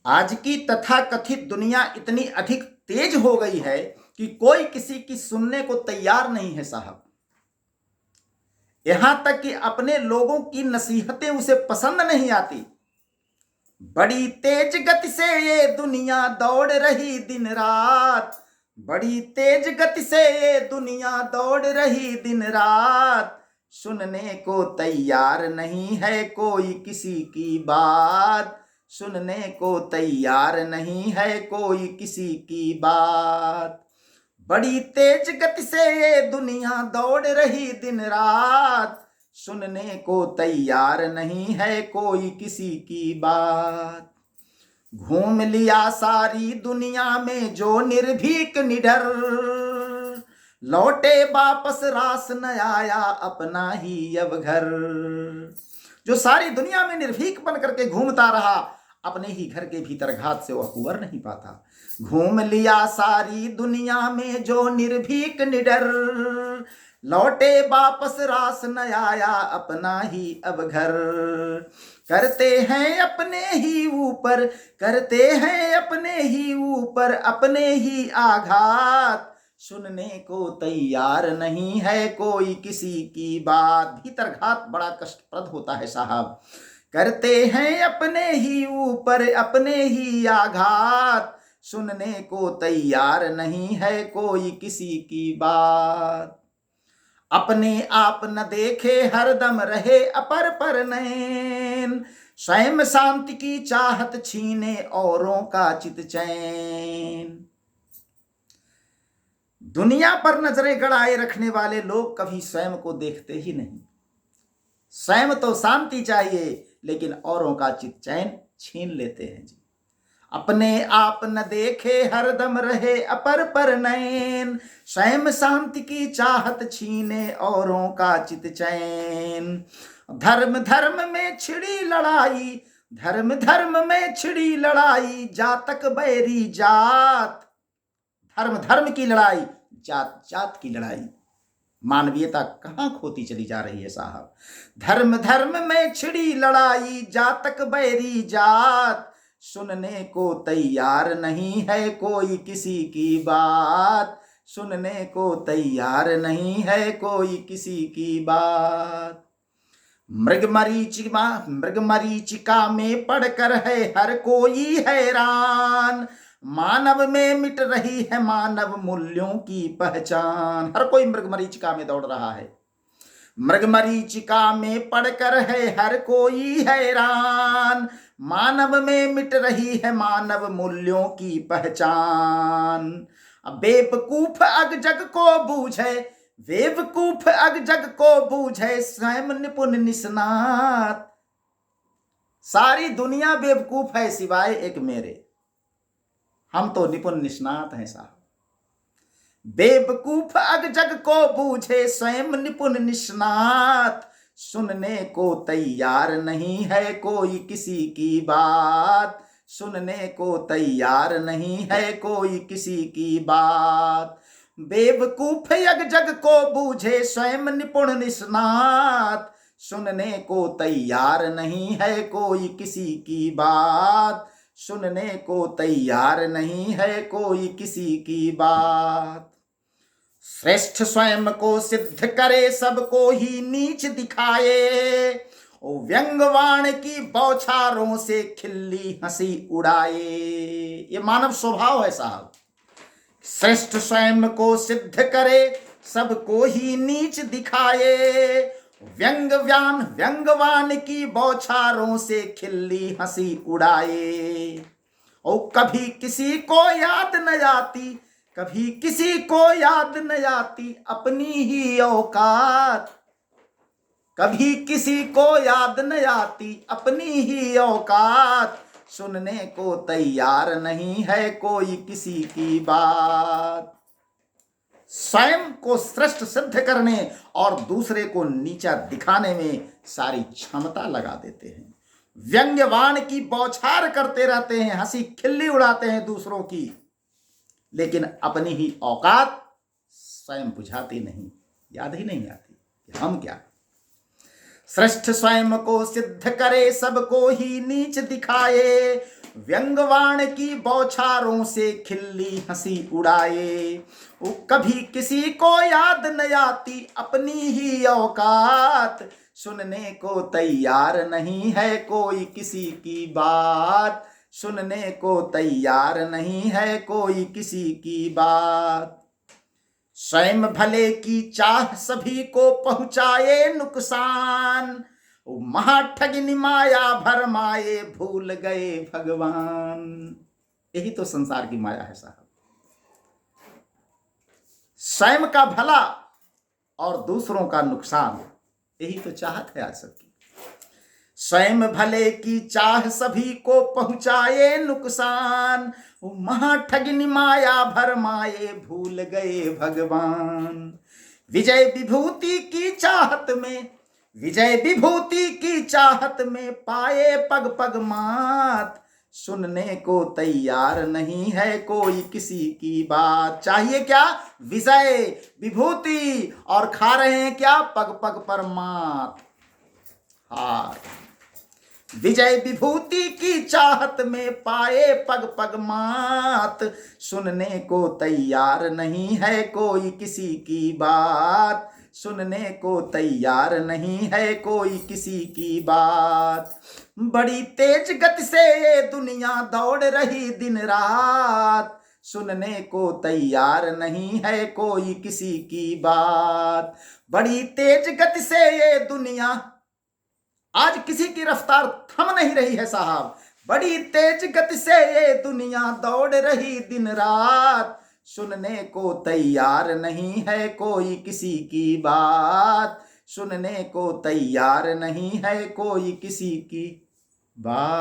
आज की तथाकथित दुनिया इतनी अधिक तेज हो गई है कि कोई किसी की सुनने को तैयार नहीं है साहब। यहां तक कि अपने लोगों की नसीहतें उसे पसंद नहीं आती। बड़ी तेज गति से ये दुनिया दौड़ रही दिन रात, बड़ी तेज गति से ये दुनिया दौड़ रही दिन रात। सुनने को तैयार नहीं है कोई किसी की बात, सुनने को तैयार नहीं है कोई किसी की बात। बड़ी तेज गति से ये दुनिया दौड़ रही दिन रात, सुनने को तैयार नहीं है कोई किसी की बात। घूम लिया सारी दुनिया में जो निर्भीक निडर, लौटे वापस रास न आया अपना ही अब घर। जो सारी दुनिया में निर्भीक बन करके घूमता रहा, अपने ही घर के भीतर घात से वह उबर नहीं पाता। घूम लिया सारी दुनिया में जो निर्भीक निडर, लौटे वापस रास न आया अपना ही अब घर। करते हैं अपने ही ऊपर, करते हैं अपने ही ऊपर अपने ही आघात, सुनने को तैयार नहीं है कोई किसी की बात। भीतर घात बड़ा कष्टप्रद होता है साहब। करते हैं अपने ही ऊपर अपने ही आघात, सुनने को तैयार नहीं है कोई किसी की बात। अपने आप न देखे हरदम रहे अपर पर नैन, स्वयं शांति की चाहत छीने औरों का चित चैन। दुनिया पर नजरें गड़ाए रखने वाले लोग कभी स्वयं को देखते ही नहीं। स्वयं तो शांति चाहिए, लेकिन औरों का चित चैन छीन लेते हैं जी। अपने आप न देखे हरदम रहे अपर पर नैन, स्वयं शांति की चाहत छीने औरों का चित चैन। धर्म धर्म में छिड़ी लड़ाई, धर्म धर्म में छिड़ी लड़ाई, जातक बैरी जात। धर्म धर्म की लड़ाई, जात जात की लड़ाई। मानवीयता कहां खोती चली जा रही है साहब। धर्म धर्म में छिड़ी लड़ाई, जातक बैरी जात, सुनने को तैयार नहीं है कोई किसी की बात, सुनने को तैयार नहीं है कोई किसी की बात। मृग मरीचिका में पढ़कर है हर कोई हैरान, मानव में मिट रही है मानव मूल्यों की पहचान। हर कोई मृग मरीचिका में दौड़ रहा है। मृग मरीचिका में पढ़कर है हर कोई हैरान, मानव में मिट रही है मानव मूल्यों की पहचान। बेवकूफ अग जग को बूझे, बेवकूफ अग जग को बूझे स्वयं निपुण निष्णात। सारी दुनिया बेवकूफ है सिवाय एक मेरे, हम तो निपुण निष्णात हैं साहब। बेवकूफ अग जग को बूझे स्वयं निपुण निष्णात, सुनने को तैयार नहीं है कोई किसी की बात, सुनने को तैयार नहीं है कोई किसी की बात। बेवकूफ अग जग को बूझे स्वयं निपुण निष्णात, सुनने को तैयार नहीं है कोई किसी की बात, सुनने को तैयार नहीं है कोई किसी की बात। श्रेष्ठ स्वयं को सिद्ध करे सबको ही नीच दिखाए, ओ व्यंगवाण की बौछारों से खिल्ली हंसी उड़ाए। ये मानव स्वभाव है साहब। श्रेष्ठ स्वयं को सिद्ध करे सबको ही नीच दिखाए, व्यंगवान की बौछारों से खिल्ली हंसी उड़ाए। और कभी किसी को याद न आती, कभी किसी को याद न आती अपनी ही औकात, कभी किसी को याद न आती अपनी ही औकात, सुनने को तैयार नहीं है कोई किसी की बात। स्वयं को श्रेष्ठ सिद्ध करने और दूसरे को नीचा दिखाने में सारी क्षमता लगा देते हैं। व्यंग्यवान की बौछार करते रहते हैं, हंसी खिल्ली उड़ाते हैं दूसरों की, लेकिन अपनी ही औकात स्वयं बुझाती नहीं, याद ही नहीं आती कि हम क्या। श्रेष्ठ स्वयं को सिद्ध करे सबको ही नीच दिखाए, व्यंगवाण की बौछारों से खिल्ली हंसी उड़ाए। वो कभी किसी को याद न आती अपनी ही औकात, सुनने को तैयार नहीं है कोई किसी की बात, सुनने को तैयार नहीं है कोई किसी की बात। स्वयं भले की चाह सभी को पहुंचाए नुकसान, महाठगिनी माया भरमाए भूल गए भगवान। यही तो संसार की माया है साहब। स्वयं का भला और दूसरों का नुकसान, यही तो चाहत है आज सबकी। स्वयं भले की चाह सभी को पहुंचाए नुकसान, महाठगिनी माया भरमाए भूल गए भगवान। विजय विभूति की चाहत में, विजय विभूति की चाहत में पाए पग पग मात, सुनने को तैयार नहीं है कोई किसी की बात। चाहिए क्या? विजय विभूति, और खा रहे हैं क्या? पग पग पर मात, हार। विजय विभूति की चाहत में पाए पग पग मात, सुनने को तैयार नहीं है कोई किसी की बात, सुनने को तैयार नहीं है कोई किसी की बात। बड़ी तेज गति से ये दुनिया दौड़ रही दिन रात, सुनने को तैयार नहीं है कोई किसी की बात। बड़ी तेज गति से ये दुनिया, आज किसी की रफ्तार थम नहीं रही है साहब। बड़ी तेज गति से ये दुनिया दौड़ रही दिन रात, सुनने को तैयार नहीं है कोई किसी की बात, सुनने को तैयार नहीं है कोई किसी की बात।